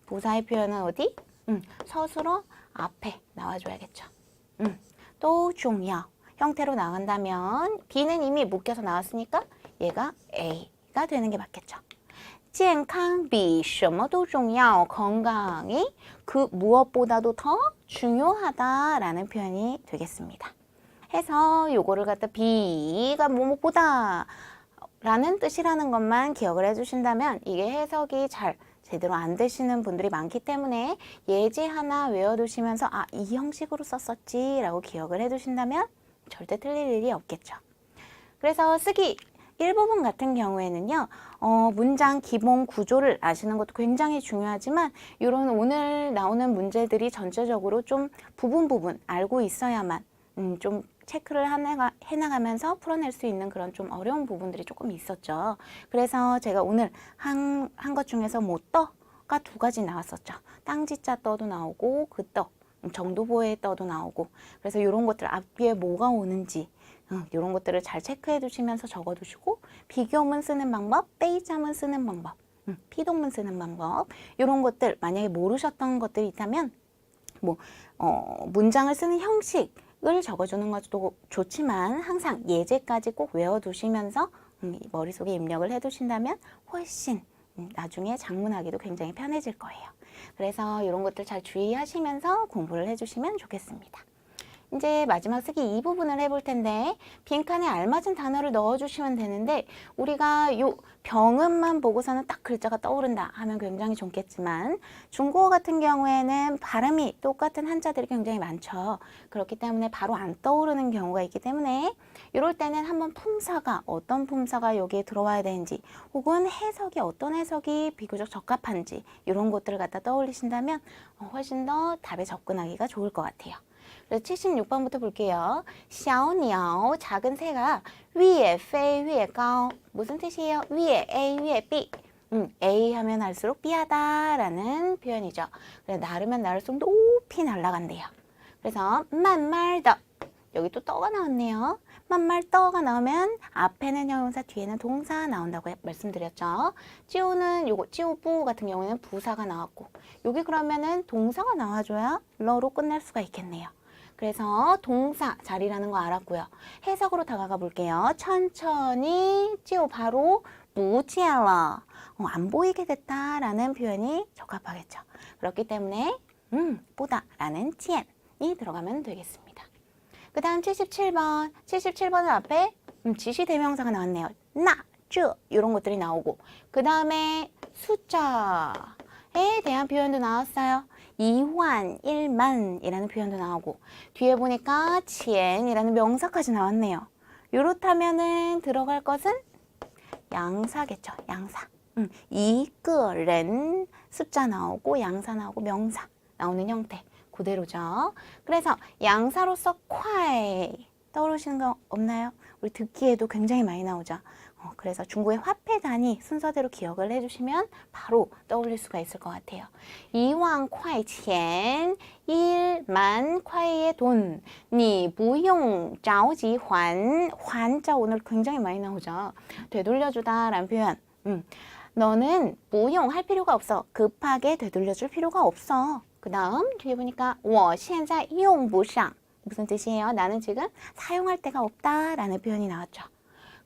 부사의 표현은 어디? 서술어 앞에 나와줘야겠죠. 또 중요 형태로 나간다면 B는 이미 묶여서 나왔으니까 얘가 A가 되는 게 맞겠죠. 健康比什么都重要 건강이 그 무엇보다도 더 중요하다라는 표현이 되겠습니다. 해서 요거를 갖다 비가 뭐뭐보다 라는 뜻이라는 것만 기억을 해주신다면 이게 해석이 잘 제대로 안 되시는 분들이 많기 때문에 예제 하나 외워두시면서 아, 이 형식으로 썼었지 라고 기억을 해두신다면 절대 틀릴 일이 없겠죠. 그래서 쓰기 일부분 같은 경우에는요, 문장 기본 구조를 아시는 것도 굉장히 중요하지만 이런 오늘 나오는 문제들이 전체적으로 좀 부분 알고 있어야만 좀 체크를 해나가면서 풀어낼 수 있는 그런 좀 어려운 부분들이 조금 있었죠. 그래서 제가 오늘 한 것 중에서 뭐 떠가 두 가지 나왔었죠. 땅지자 떠도 나오고 그 떠, 정두보의 떠도 나오고 그래서 이런 것들 앞뒤에 뭐가 오는지 이런 것들을 잘 체크해 두시면서 적어 두시고 비교문 쓰는 방법, 빼이자문 쓰는 방법, 피동문 쓰는 방법 이런 것들 만약에 모르셨던 것들이 있다면 뭐 문장을 쓰는 형식을 적어주는 것도 좋지만 항상 예제까지 꼭 외워두시면서 머릿속에 입력을 해두신다면 훨씬 나중에 작문하기도 굉장히 편해질 거예요. 그래서 이런 것들 잘 주의하시면서 공부를 해주시면 좋겠습니다. 이제 마지막 쓰기 이 부분을 해볼 텐데 빈칸에 알맞은 단어를 넣어주시면 되는데 우리가 요 병음만 보고서는 딱 글자가 떠오른다 하면 굉장히 좋겠지만 중국어 같은 경우에는 발음이 똑같은 한자들이 굉장히 많죠. 그렇기 때문에 바로 안 떠오르는 경우가 있기 때문에 이럴 때는 한번 품사가 어떤 품사가 여기에 들어와야 되는지 혹은 해석이 어떤 해석이 비교적 적합한지 이런 것들을 갖다 떠올리신다면 훨씬 더 답에 접근하기가 좋을 것 같아요. 76번부터 볼게요. 小鸟 작은 새가 위에 飞越高 무슨 뜻이에요? 위에 A 위에 B A 하면 할수록 B하다 라는 표현이죠. 그래서 나르면 나를수록 높이 날아간대요. 그래서 慢慢的 여기 또 떠가 나왔네요. 慢慢 떠가 나오면 앞에는 형용사 뒤에는 동사 나온다고 말씀드렸죠. 찌우는 요거 찌우부 같은 경우에는 부사가 나왔고 여기 그러면은 동사가 나와줘야 러로 끝날 수가 있겠네요. 그래서 동사 자리라는 거 알았고요. 해석으로 다가가 볼게요. 천천히 찌오 바로 무지알라 안 보이게 됐다라는 표현이 적합하겠죠. 그렇기 때문에 보다 라는 지엔이 들어가면 되겠습니다. 그 다음 77번. 77번은 앞에 지시대명사가 나왔네요. 나, 쭈 이런 것들이 나오고 그 다음에 숫자에 대한 표현도 나왔어요. 2만, 1만 이라는 표현도 나오고 뒤에 보니까 치엔이라는 명사까지 나왔네요. 이렇다면은 들어갈 것은 양사겠죠. 양사. 이끄렌 숫자 나오고 양사 나오고 명사 나오는 형태 그대로죠. 그래서 양사로서 콰이 떠오르시는 거 없나요? 우리 듣기에도 굉장히 많이 나오죠. 그래서 중국의 화폐 단위 순서대로 기억을 해주시면 바로 떠올릴 수가 있을 것 같아요. 2만 콰이钱 1만 콰이의 돈 你不用着急还 환자 오늘 굉장히 많이 나오죠. 되돌려주다 라는 표현. 너는 不用할 필요가 없어. 급하게 되돌려줄 필요가 없어. 그 다음 뒤에 보니까 我现在用不上 무슨 뜻이에요? 나는 지금 사용할 데가 없다 라는 표현이 나왔죠.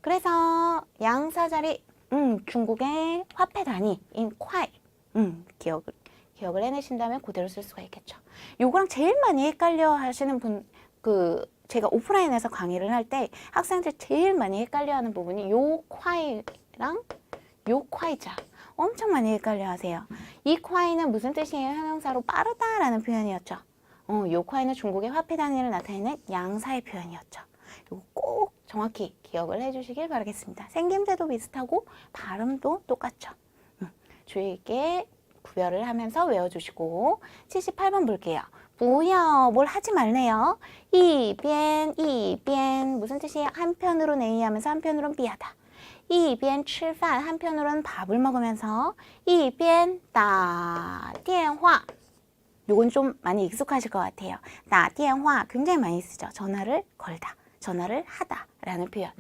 그래서 양사 자리 중국의 화폐 단위인 콰이 기억을 해내신다면 그대로 쓸 수가 있겠죠. 요거랑 제일 많이 헷갈려 하시는 분 제가 오프라인에서 강의를 할 때 학생들 제일 많이 헷갈려 하는 부분이 요 콰이랑 요 콰이자 엄청 많이 헷갈려 하세요. 이 콰이는 무슨 뜻이에요? 형용사로 빠르다라는 표현이었죠. 요 콰이는 중국의 화폐 단위를 나타내는 양사의 표현이었죠. 요거 꼭 정확히 기억을 해주시길 바라겠습니다. 생김새도 비슷하고 발음도 똑같죠. 주의 있게 구별을 하면서 외워주시고 78번 볼게요. 不要 뭘 하지 말래요. 一边 무슨 뜻이에요? 한편으로는 A 하면서 한편으로는 B 하다. 一边吃饭 한편으로는 밥을 먹으면서 一边打电话 요건 좀 많이 익숙하실 것 같아요. 打电话 굉장히 많이 쓰죠. 전화를 걸다, 전화를 하다 라는 표현.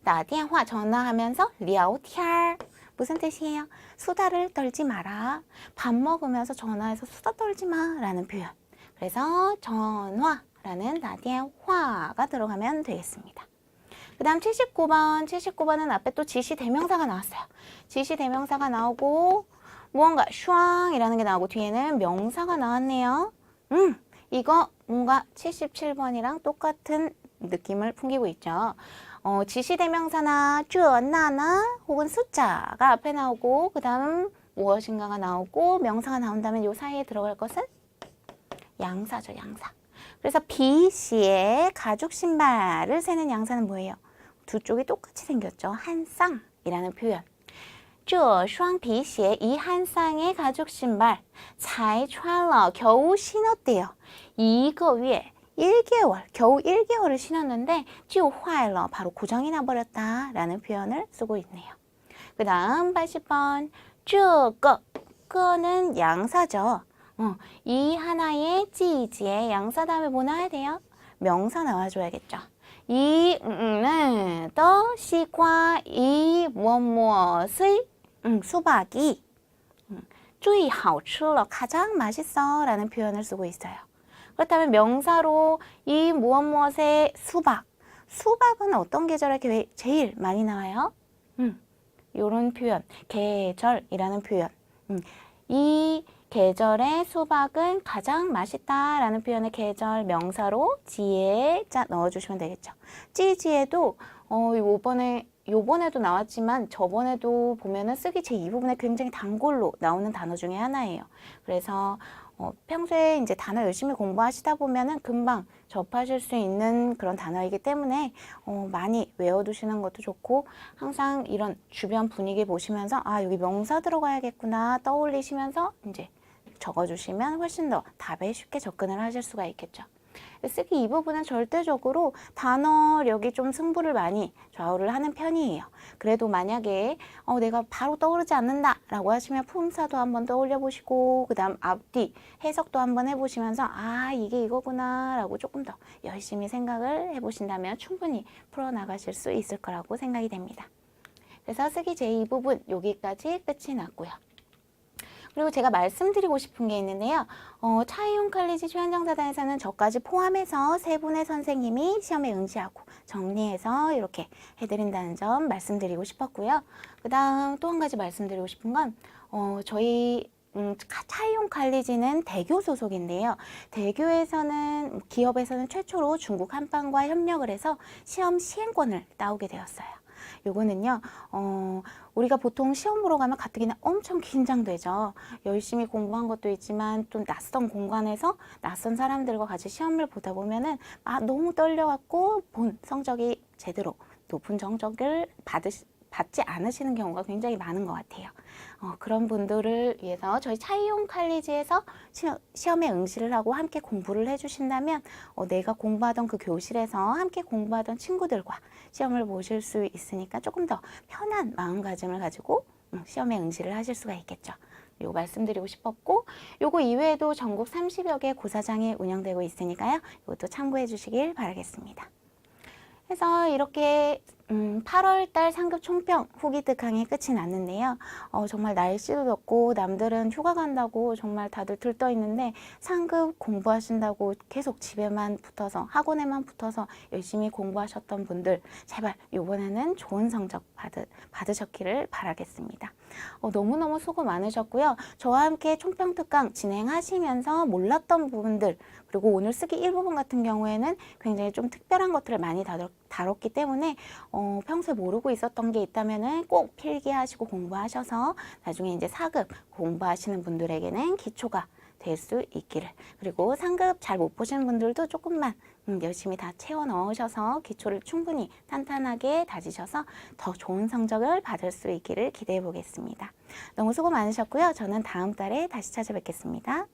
打电话 전화하면서 聊天 무슨 뜻이에요? 수다를 떨지 마라. 밥 먹으면서 전화해서 수다 떨지 마 라는 표현. 그래서 전화라는 打电话가 들어가면 되겠습니다. 그 다음 79번. 79번은 앞에 또 지시 대명사가 나왔어요. 지시 대명사가 나오고 무언가 슈앙이라는 게 나오고 뒤에는 명사가 나왔네요. 이거 뭔가 77번이랑 똑같은 느낌을 풍기고 있죠. 지시대명사나 쭈나나 혹은 숫자가 앞에 나오고 그 다음 무엇인가가 나오고 명사가 나온다면 요 사이에 들어갈 것은 양사죠, 양사. 그래서 비씨의 가죽 신발을 세는 양사는 뭐예요? 두 쪽이 똑같이 생겼죠. 한 쌍이라는 표현. 这双皮鞋, 이 한 쌍의 가죽 신발, 才穿了, 겨우 신었대요. 一个月, 1개월, 겨우 1개월을 신었는데 就坏了, 바로 고장이 나버렸다 라는 표현을 쓰고 있네요. 그 다음 80번, 这个, 는 양사죠. 이 하나의 찌지에 양사 다음에 뭐 나와야 돼요? 명사 나와줘야겠죠. 이는 더 시과 이 무엇무엇의 수박이 最好吃了 가장 맛있어 라는 표현을 쓰고 있어요. 그렇다면 명사로 이 무엇무엇의 수박, 수박은 어떤 계절에 제일 많이 나와요? 요런 표현, 계절이라는 표현. 이 계절의 수박은 가장 맛있다라는 표현의 계절 명사로 지에 자 넣어주시면 되겠죠. 찌지에도 요번에도 나왔지만 저번에도 보면은 쓰기 제2부분에 굉장히 단골로 나오는 단어 중에 하나예요. 그래서 평소에 이제 단어 열심히 공부하시다 보면은 금방 접하실 수 있는 그런 단어이기 때문에 많이 외워두시는 것도 좋고 항상 이런 주변 분위기 보시면서 아 여기 명사 들어가야겠구나 떠올리시면서 이제 적어주시면 훨씬 더 답에 쉽게 접근을 하실 수가 있겠죠. 쓰기 이 부분은 절대적으로 단어력이 좀 승부를 많이 좌우를 하는 편이에요. 그래도 만약에 내가 바로 떠오르지 않는다 라고 하시면 품사도 한번 떠올려 보시고 그 다음 앞뒤 해석도 한번 해보시면서 아 이게 이거구나 라고 조금 더 열심히 생각을 해보신다면 충분히 풀어나가실 수 있을 거라고 생각이 됩니다. 그래서 쓰기 제2부분 여기까지 끝이 났고요. 그리고 제가 말씀드리고 싶은 게 있는데요. 차이용 칼리지 최현정사단에서는 저까지 포함해서 세 분의 선생님이 시험에 응시하고 정리해서 이렇게 해드린다는 점 말씀드리고 싶었고요. 그 다음 또 한 가지 말씀드리고 싶은 건 저희 차이용 칼리지는 대교 소속인데요. 대교에서는 기업에서는 최초로 중국 한방과 협력을 해서 시험 시행권을 따오게 되었어요. 요거는요, 우리가 보통 시험 보러 가면 가뜩이나 엄청 긴장되죠. 열심히 공부한 것도 있지만 좀 낯선 공간에서 낯선 사람들과 같이 시험을 보다 보면은 너무 떨려갖고 본 성적이 제대로 높은 성적을 받지 않으시는 경우가 굉장히 많은 것 같아요. 그런 분들을 위해서 저희 차이용 칼리지에서 시험에 응시를 하고 함께 공부를 해주신다면 내가 공부하던 그 교실에서 함께 공부하던 친구들과 시험을 보실 수 있으니까 조금 더 편한 마음가짐을 가지고 시험에 응시를 하실 수가 있겠죠. 요거 말씀드리고 싶었고 요거 이외에도 전국 30여 개 고사장이 운영되고 있으니까요. 이것도 참고해 주시길 바라겠습니다. 그래서 이렇게 8월달 상급 총평 후기 특강이 끝이 났는데요. 정말 날씨도 덥고 남들은 휴가 간다고 정말 다들 들떠 있는데 상급 공부하신다고 계속 집에만 붙어서 학원에만 붙어서 열심히 공부하셨던 분들 제발 이번에는 좋은 성적 받으셨기를 바라겠습니다. 너무너무 수고 많으셨고요. 저와 함께 총평 특강 진행하시면서 몰랐던 부분들 그리고 오늘 쓰기 1부분 같은 경우에는 굉장히 좀 특별한 것들을 많이 다뤘기 때문에 평소에 모르고 있었던 게 있다면은 꼭 필기하시고 공부하셔서 나중에 이제 4급 공부하시는 분들에게는 기초가 될 수 있기를 그리고 상급 잘 못 보시는 분들도 조금만 열심히 다 채워 넣으셔서 기초를 충분히 탄탄하게 다지셔서 더 좋은 성적을 받을 수 있기를 기대해 보겠습니다. 너무 수고 많으셨고요. 저는 다음 달에 다시 찾아뵙겠습니다.